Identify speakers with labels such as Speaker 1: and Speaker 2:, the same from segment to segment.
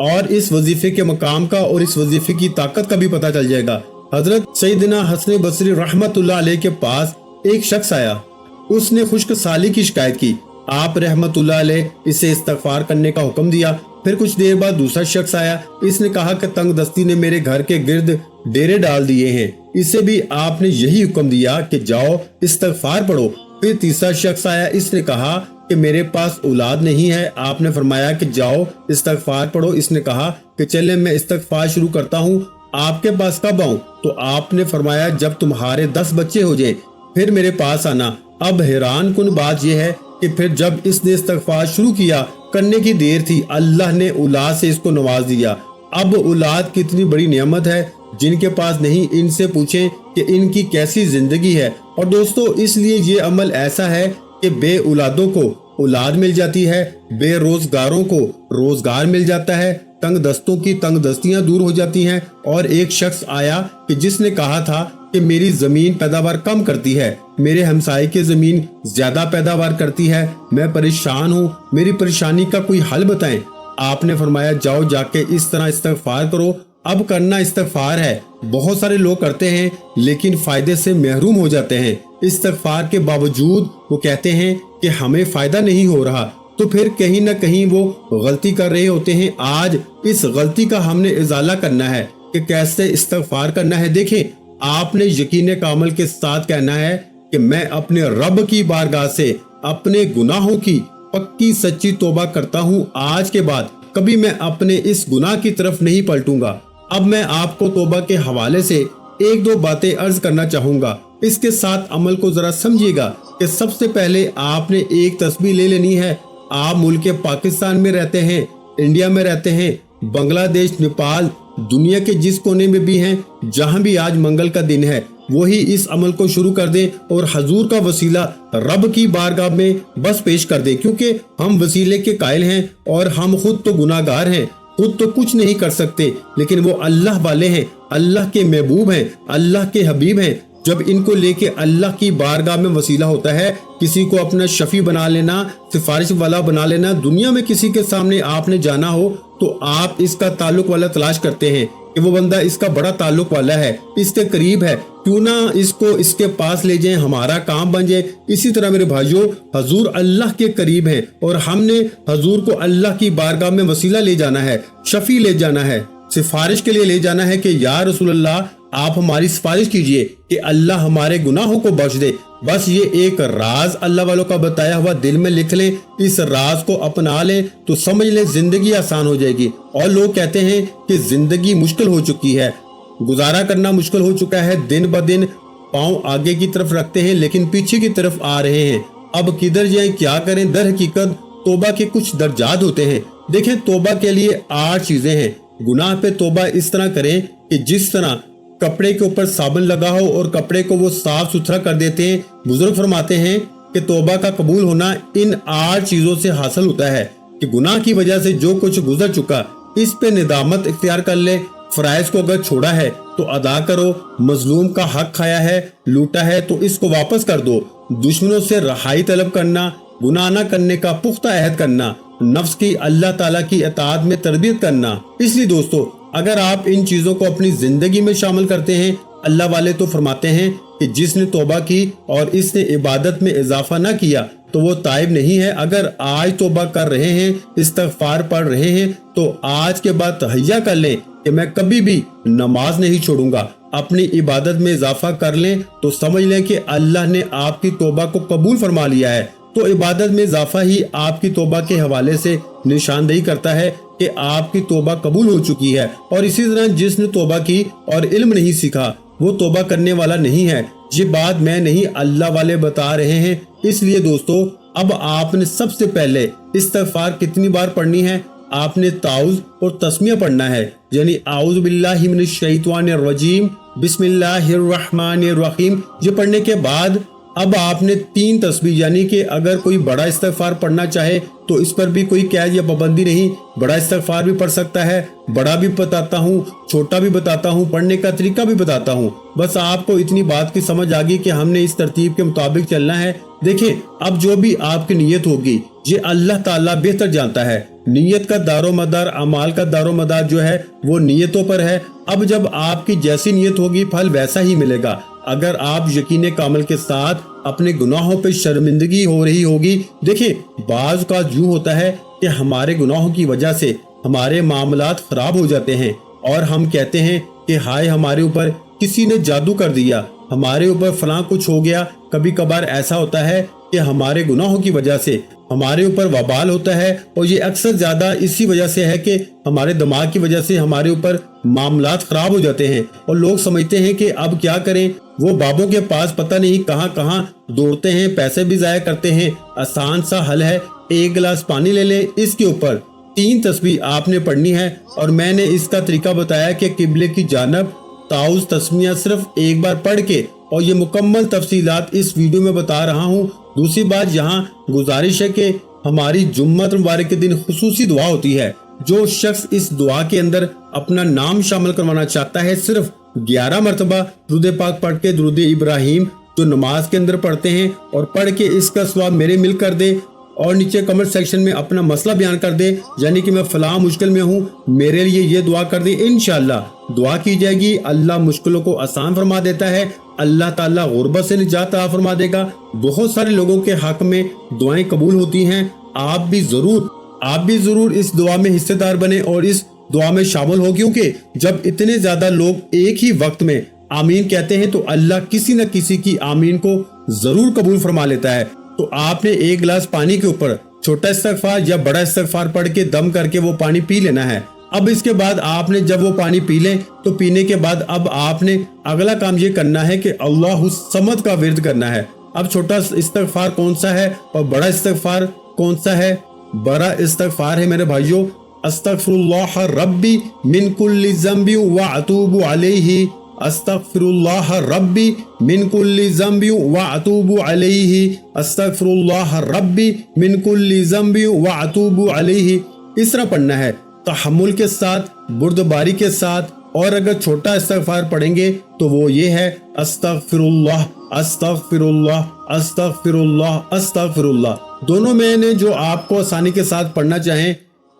Speaker 1: اور اس وظیفے کے مقام کا اور اس وظیفے کی طاقت کا بھی پتہ چل جائے گا۔ حضرت سیدنا حسن بصری رحمت اللہ علیہ کے پاس ایک شخص آیا، اس نے خشک سالی کی شکایت کی، آپ رحمت اللہ علیہ اسے استغفار کرنے کا حکم دیا۔ پھر کچھ دیر بعد دوسرا شخص آیا، اس نے کہا کہ تنگ دستی نے میرے گھر کے گرد ڈیرے ڈال دیے ہیں، اسے بھی آپ نے یہی حکم دیا کہ جاؤ استغفار پڑھو۔ پھر تیسرا شخص آیا، اس نے کہا کہ میرے پاس اولاد نہیں ہے، آپ نے فرمایا کہ جاؤ استغفار پڑھو۔ اس نے کہا کہ چلے میں استغفار شروع کرتا ہوں، آپ کے پاس کب آؤں؟ تو آپ نے فرمایا جب تمہارے 10 بچے ہو جائیں پھر میرے پاس آنا۔ اب حیران کن بات یہ ہے کہ پھر جب اس نے استغفار شروع کیا، کرنے کی دیر تھی، اللہ نے اولاد سے اس کو نواز دیا۔ اب اولاد کتنی بڑی نعمت ہے، جن کے پاس نہیں ان سے پوچھیں کہ ان کی کیسی زندگی ہے۔ اور دوستو اس لیے یہ عمل ایسا ہے کہ بے اولادوں کو اولاد مل جاتی ہے، بے روزگاروں کو روزگار مل جاتا ہے، تنگ دستوں کی تنگ دستیاں دور ہو جاتی ہیں۔ اور ایک شخص آیا کہ جس نے کہا تھا کہ میری زمین پیداوار کم کرتی ہے، میرے ہمسائے کی زمین زیادہ پیداوار کرتی ہے، میں پریشان ہوں، میری پریشانی کا کوئی حل بتائیں۔ آپ نے فرمایا جاؤ جا کے اس طرح استغفار کرو۔ اب کرنا استغفار ہے، بہت سارے لوگ کرتے ہیں لیکن فائدے سے محروم ہو جاتے ہیں۔ استغفار کے باوجود وہ کہتے ہیں کہ ہمیں فائدہ نہیں ہو رہا، تو پھر کہیں نہ کہیں وہ غلطی کر رہے ہوتے ہیں۔ آج اس غلطی کا ہم نے ازالہ کرنا ہے کہ کیسے استغفار کرنا ہے۔ دیکھیں، آپ نے یقین کامل کے ساتھ کہنا ہے کہ میں اپنے رب کی بارگاہ سے اپنے گناہوں کی پکی سچی توبہ کرتا ہوں، آج کے بعد کبھی میں اپنے اس گناہ کی طرف نہیں پلٹوں گا۔ اب میں آپ کو توبہ کے حوالے سے ایک دو باتیں عرض کرنا چاہوں گا، اس کے ساتھ عمل کو ذرا سمجھیے گا کہ سب سے پہلے آپ نے ایک تسبیح لے لینی ہے۔ آپ ملک پاکستان میں رہتے ہیں، انڈیا میں رہتے ہیں، بنگلہ دیش، نیپال، دنیا کے جس کونے میں بھی ہیں، جہاں بھی آج منگل کا دن ہے، وہی اس عمل کو شروع کر دیں اور حضور کا وسیلہ رب کی بارگاہ میں بس پیش کر دیں، کیونکہ ہم وسیلے کے قائل ہیں اور ہم خود تو گناہ گار ہیں، خود تو کچھ نہیں کر سکتے، لیکن وہ اللہ والے ہیں، اللہ کے محبوب ہیں، اللہ کے حبیب ہیں۔ جب ان کو لے کے اللہ کی بارگاہ میں وسیلہ ہوتا ہے، کسی کو اپنا شفیع بنا لینا، سفارش والا بنا لینا، دنیا میں کسی کے سامنے آپ نے جانا ہو تو آپ اس کا تعلق والا تلاش کرتے ہیں کہ وہ بندہ اس کا بڑا تعلق والا ہے، اس کے قریب ہے، کیوں نہ اس کو اس کے پاس لے جائیں، ہمارا کام بن جائے۔ اسی طرح میرے بھائیوں، حضور اللہ کے قریب ہیں اور ہم نے حضور کو اللہ کی بارگاہ میں وسیلہ لے جانا ہے، شفیع لے جانا ہے، سفارش کے لیے لے جانا ہے کہ یا رسول اللہ آپ ہماری سفارش کیجئے کہ اللہ ہمارے گناہوں کو بخش دے۔ بس یہ ایک راز اللہ والوں کا بتایا ہوا دل میں لکھ لیں، اس راز کو اپنا لیں تو سمجھ لیں زندگی آسان ہو جائے گی۔ اور لوگ کہتے ہیں کہ زندگی مشکل ہو چکی ہے، گزارا کرنا مشکل ہو چکا ہے، دن بدن پاؤں آگے کی طرف رکھتے ہیں لیکن پیچھے کی طرف آ رہے ہیں، اب کدھر جائیں، کیا کریں؟ در حقیقت توبہ کے کچھ درجات ہوتے ہیں۔ دیکھیں، توبہ کے لیے 8 چیزیں ہیں۔ گناہ پہ توبہ اس طرح کریں کہ جس طرح کپڑے کے اوپر صابن لگا ہو اور کپڑے کو وہ صاف ستھرا کر دیتے ہیں۔ بزرگ فرماتے ہیں کہ توبہ کا قبول ہونا ان 8 چیزوں سے حاصل ہوتا ہے کہ گناہ کی وجہ سے جو کچھ گزر چکا اس پہ ندامت اختیار کر لے، فرائض کو اگر چھوڑا ہے تو ادا کرو، مظلوم کا حق کھایا ہے، لوٹا ہے تو اس کو واپس کر دو، دشمنوں سے رہائی طلب کرنا، گناہ نہ کرنے کا پختہ عہد کرنا، نفس کی اللہ تعالیٰ کی اطاعت میں تربیت کرنا۔ اس لیے دوستو، اگر آپ ان چیزوں کو اپنی زندگی میں شامل کرتے ہیں، اللہ والے تو فرماتے ہیں کہ جس نے توبہ کی اور اس نے عبادت میں اضافہ نہ کیا تو وہ تائب نہیں ہے۔ اگر آج توبہ کر رہے ہیں، استغفار پڑھ رہے ہیں تو آج کے بعد تہیہ کر لیں کہ میں کبھی بھی نماز نہیں چھوڑوں گا، اپنی عبادت میں اضافہ کر لیں تو سمجھ لیں کہ اللہ نے آپ کی توبہ کو قبول فرما لیا ہے۔ تو عبادت میں اضافہ ہی آپ کی توبہ کے حوالے سے نشاندہی کرتا ہے کہ آپ کی توبہ قبول ہو چکی ہے۔ اور اسی طرح جس نے توبہ کی اور علم نہیں سیکھا وہ توبہ کرنے والا نہیں ہے۔ یہ بات میں نہیں، اللہ والے بتا رہے ہیں۔ اس لیے دوستو، اب آپ نے سب سے پہلے استغفار کتنی بار پڑھنی ہے؟ آپ نے تعوذ اور تسمیہ پڑھنا ہے، یعنی اعوذ باللہ من الشیطان الرجیم، بسم اللہ الرحمن الرحیم۔ یہ پڑھنے کے بعد اب آپ نے 3 تسبیح، یعنی کہ اگر کوئی بڑا استغفار پڑھنا چاہے تو اس پر بھی کوئی قید یا پابندی نہیں، بڑا استغفار بھی پڑھ سکتا ہے، بڑا بھی بتاتا ہوں، چھوٹا بھی بتاتا ہوں، پڑھنے کا طریقہ بھی بتاتا ہوں۔ بس آپ کو اتنی بات کی سمجھ آ گئی کہ ہم نے اس ترتیب کے مطابق چلنا ہے۔ دیکھیں، اب جو بھی آپ کی نیت ہوگی یہ اللہ تعالیٰ بہتر جانتا ہے۔ نیت کا دار و مدار، اعمال کا دار و مدار جو ہے وہ نیتوں پر ہے۔ اب جب آپ کی جیسی نیت ہوگی پھل ویسا ہی ملے گا۔ اگر آپ یقین کامل کے ساتھ اپنے گناہوں پہ شرمندگی ہو رہی ہوگی، دیکھیں بعض کا یوں ہوتا ہے کہ ہمارے گناہوں کی وجہ سے ہمارے معاملات خراب ہو جاتے ہیں اور ہم کہتے ہیں کہ ہائے ہمارے اوپر کسی نے جادو کر دیا، ہمارے اوپر فلاں کچھ ہو گیا۔ کبھی کبھار ایسا ہوتا ہے کہ ہمارے گناہوں کی وجہ سے ہمارے اوپر وبال ہوتا ہے، اور یہ اکثر زیادہ اسی وجہ سے ہے کہ ہمارے دماغ کی وجہ سے ہمارے اوپر معاملات خراب ہو جاتے ہیں، اور لوگ سمجھتے ہیں کہ اب کیا کریں، وہ بابوں کے پاس پتہ نہیں کہاں کہاں دوڑتے ہیں، پیسے بھی ضائع کرتے ہیں۔ آسان سا حل ہے، 1 گلاس پانی لے لیں، اس کے اوپر 3 تسبیح آپ نے پڑھنی ہے، اور میں نے اس کا طریقہ بتایا کہ قبلے کی جانب تعوذ تسمیہ صرف ایک بار پڑھ کے، اور یہ مکمل تفصیلات اس ویڈیو میں بتا رہا ہوں۔ دوسری بات یہاں گزارش ہے کہ ہماری جمعۃ المبارک کے دن خصوصی دعا ہوتی ہے۔ جو شخص اس دعا کے اندر اپنا نام شامل کروانا چاہتا ہے، صرف 11 مرتبہ درود پاک پڑھ کے درود ابراہیم جو نماز کے اندر پڑھتے ہیں، اور پڑھ کے اس کا ثواب میرے مل کر دے، اور نیچے کمنٹ سیکشن میں اپنا مسئلہ بیان کر دے، یعنی کہ میں فلاں مشکل میں ہوں، میرے لیے یہ دعا کر دے، انشاءاللہ دعا کی جائے گی۔ اللہ مشکلوں کو آسان فرما دیتا ہے، اللہ تعالیٰ غربت سے نجات عطا فرما دے گا۔ بہت سارے لوگوں کے حق میں دعائیں قبول ہوتی ہیں۔ آپ بھی ضرور اس دعا میں حصے دار بنے اور اس دعا میں شامل ہو، کیونکہ جب اتنے زیادہ لوگ ایک ہی وقت میں آمین کہتے ہیں تو اللہ کسی نہ کسی کی آمین کو ضرور قبول فرما لیتا ہے۔ تو آپ نے 1 گلاس پانی کے اوپر چھوٹا استغفار یا بڑا استغفار پڑھ کے دم کر کے وہ پانی پی لینا ہے۔ اب اس کے بعد آپ نے جب وہ پانی پی لیں تو پینے کے بعد اب آپ نے اگلا کام یہ کرنا ہے کہ اللہ الصمد کا ورد کرنا ہے۔ اب چھوٹا استغفار کون سا ہے اور بڑا استغفار کون سا ہے؟ بڑا استغفار ہے میرے بھائیوں، استغفر اللہ ربی من کل ذنب واتوب علیہ، استغفر اللہ ربی من کل ذنب واتوب علیہ، استغفر اللہ ربی من کل ذنب واتوب علیہ۔ اس طرح پڑھنا ہے، تحمل کے ساتھ، بردباری کے ساتھ۔ اور اگر چھوٹا استغفار پڑھیں گے تو وہ یہ ہے، استغفر اللہ استغفر اللہ استغفر اللہ استغفر اللہ۔ دونوں میں نے جو آپ کو آسانی کے ساتھ پڑھنا چاہیں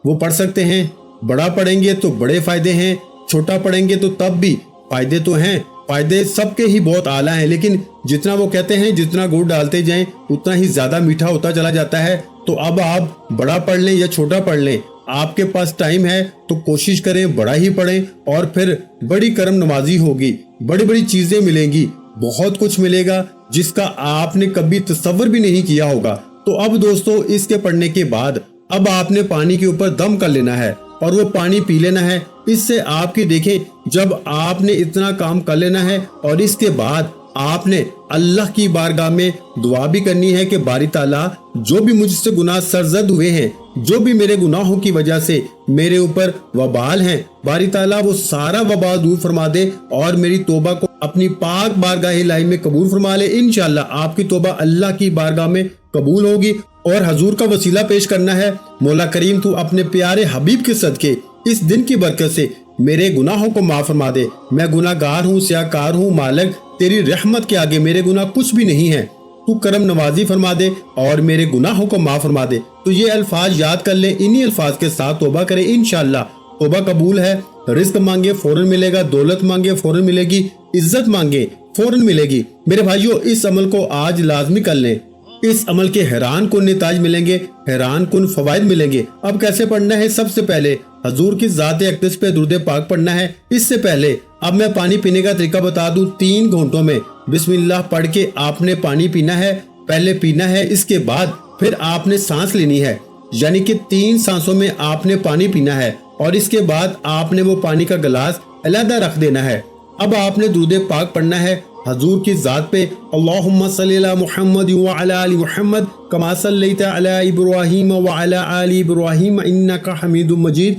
Speaker 1: وہ پڑھ سکتے ہیں۔ بڑا پڑھیں گے تو بڑے فائدے ہیں، چھوٹا پڑھیں گے تو تب بھی فائدے تو ہیں، فائدے سب کے ہی بہت اعلیٰ ہیں، لیکن جتنا وہ کہتے ہیں جتنا گڑ ڈالتے جائیں اتنا ہی زیادہ میٹھا ہوتا چلا جاتا ہے۔ تو اب آپ بڑا پڑھ لیں یا چھوٹا پڑھ لیں، آپ کے پاس ٹائم ہے تو کوشش کریں بڑا ہی پڑھیں، اور پھر بڑی کرم نوازی ہوگی، بڑی بڑی چیزیں ملیں گی، بہت کچھ ملے گا جس کا آپ نے کبھی تصور بھی نہیں کیا ہوگا۔ تو اب دوستو اس کے پڑھنے کے بعد اب آپ نے پانی کے اوپر دم کر لینا ہے اور وہ پانی پی لینا ہے۔ اس سے آپ کی دیکھیں جب آپ نے اتنا کام کر لینا ہے اور اس کے بعد آپ نے اللہ کی بارگاہ میں دعا بھی کرنی ہے کہ باری تعالیٰ جو بھی مجھ سے گناہ سرزد ہوئے ہیں، جو بھی میرے گناہوں کی وجہ سے میرے اوپر وبال ہیں، باری تعالیٰ وہ سارا وبال دور فرما دے اور میری توبہ کو اپنی پاک بارگاہ الہی میں قبول فرما لے۔ انشاءاللہ آپ کی توبہ اللہ کی بارگاہ میں قبول ہوگی۔ اور حضور کا وسیلہ پیش کرنا ہے، مولا کریم تو اپنے پیارے حبیب کے صدقے اس دن کی برکت سے میرے گناہوں کو معاف فرما دے۔ میں گناہ گار ہوں، سیاہکار ہوں، مالک تیری رحمت کے آگے میرے گناہ کچھ بھی نہیں ہیں، تو کرم نوازی فرما دے اور میرے گناہوں کو معاف فرما دے۔ تو یہ الفاظ یاد کر لیں، انہی الفاظ کے ساتھ توبہ کریں، انشاءاللہ توبہ قبول ہے۔ رزق مانگے فوراً ملے گا، دولت مانگے فوراً ملے گی، عزت مانگے فوراً ملے گی۔ میرے بھائیوں اس عمل کو آج لازمی کر لیں، اس عمل کے حیران کن نتائج ملیں گے، حیران کن فوائد ملیں گے۔ اب کیسے پڑھنا ہے؟ سب سے پہلے حضور کی ذات اقدس پہ درود پاک پڑھنا ہے۔ اس سے پہلے اب میں پانی پینے کا طریقہ بتا دوں، 3 گھونٹوں میں بسم اللہ پڑھ کے آپ نے پانی پینا ہے، پہلے پینا ہے، اس کے بعد پھر آپ نے سانس لینی ہے، یعنی کہ 3 سانسوں میں آپ نے پانی پینا ہے، اور اس کے بعد آپ نے وہ پانی کا گلاس علیحدہ رکھ دینا ہے۔ اب آپ نے درود پاک پڑھنا ہے حضور کی ذات پہ، اللہم صلی علی محمد وعلی آل محمد کما صلیت علی ابراہیم وعلی آل ابراہیم انک حمید مجید،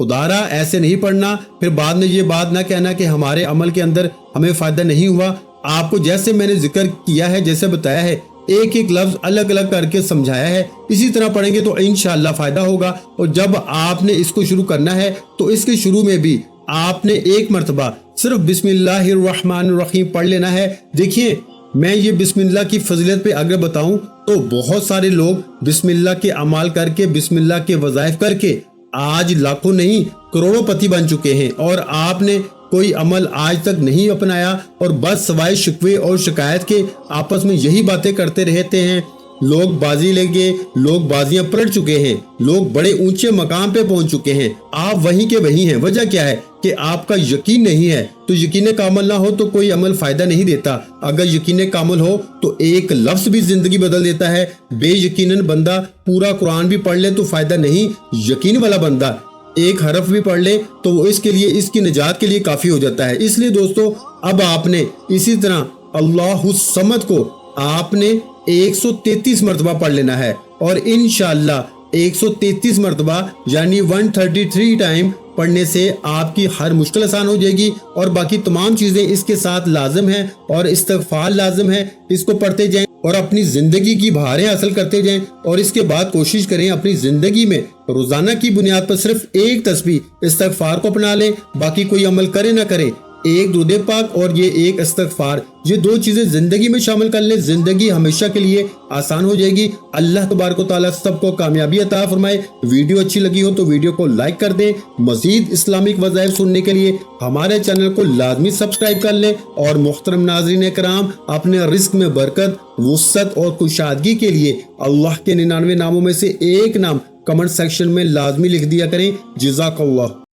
Speaker 1: خدارا ایسے نہیں پڑھنا، پھر بعد میں یہ بات نہ کہنا کہ ہمارے عمل کے اندر ہمیں فائدہ نہیں ہوا۔ آپ کو جیسے میں نے ذکر کیا ہے، جیسے بتایا ہے، ایک ایک لفظ الگ الگ کر کے سمجھایا ہے، اسی طرح پڑھیں گے تو انشاءاللہ فائدہ ہوگا۔ اور جب آپ نے اس کو شروع کرنا ہے تو اس کے شروع میں بھی آپ نے ایک مرتبہ صرف بسم اللہ الرحمن الرحیم پڑھ لینا ہے۔ دیکھیے، میں یہ بسم اللہ کی فضیلت پہ اگر بتاؤں تو بہت سارے لوگ بسم اللہ کے اعمال کر کے، بسم اللہ کے وظائف کر کے آج لاکھوں نہیں کروڑوں پتی بن چکے ہیں، اور آپ نے کوئی عمل آج تک نہیں اپنایا، اور بس سوائے شکوے اور شکایت کے آپس میں یہی باتیں کرتے رہتے ہیں۔ لوگ بازی لے گئے، لوگ بازیاں پلٹ چکے ہیں، لوگ بڑے اونچے مقام پہ پہنچ چکے ہیں، آپ وہیں کے وہیں ہیں۔ وجہ کیا ہے کہ آپ کا یقین نہیں ہے۔ تو یقین کامل نہ ہو تو کوئی عمل فائدہ نہیں دیتا، اگر یقین کامل ہو تو ایک لفظ بھی زندگی بدل دیتا ہے۔ بے یقیناً بندہ پورا قرآن بھی پڑھ لے تو فائدہ نہیں، یقین والا بندہ ایک حرف بھی پڑھ لے تو وہ اس کے لیے، اس کی نجات کے لیے کافی ہو جاتا ہے۔ اس لیے دوستو، اب آپ نے اسی طرح اللہ الصمد کو آپ نے 133 مرتبہ پڑھ لینا ہے، اور انشاءاللہ 133 مرتبہ یعنی 133 ٹائم پڑھنے سے آپ کی ہر مشکل آسان ہو جائے گی، اور باقی تمام چیزیں اس کے ساتھ لازم ہیں، اور استغفار لازم ہے۔ اس کو پڑھتے جائیں اور اپنی زندگی کی بہاریں حاصل کرتے جائیں، اور اس کے بعد کوشش کریں اپنی زندگی میں روزانہ کی بنیاد پر صرف ایک تسبیح استغفار کو اپنا لیں، باقی کوئی عمل کرے نہ کرے، ایک درود پاک اور یہ ایک استغفار، یہ دو چیزیں زندگی میں شامل کر لیں، زندگی ہمیشہ کے لیے آسان ہو جائے گی۔ اللہ تبارک و تعالیٰ سب کو کامیابی عطا فرمائے۔ ویڈیو اچھی لگی ہو تو ویڈیو کو لائک کر دیں۔ مزید اسلامک وظائف سننے کے لیے ہمارے چینل کو لازمی سبسکرائب کر لیں، اور محترم ناظرین کرام، اپنے رزق میں برکت، وسعت اور کشادگی کے لیے اللہ کے 99 ناموں میں سے ایک نام کمنٹ سیکشن میں لازمی لکھ دیا کریں۔ جزاک اللہ۔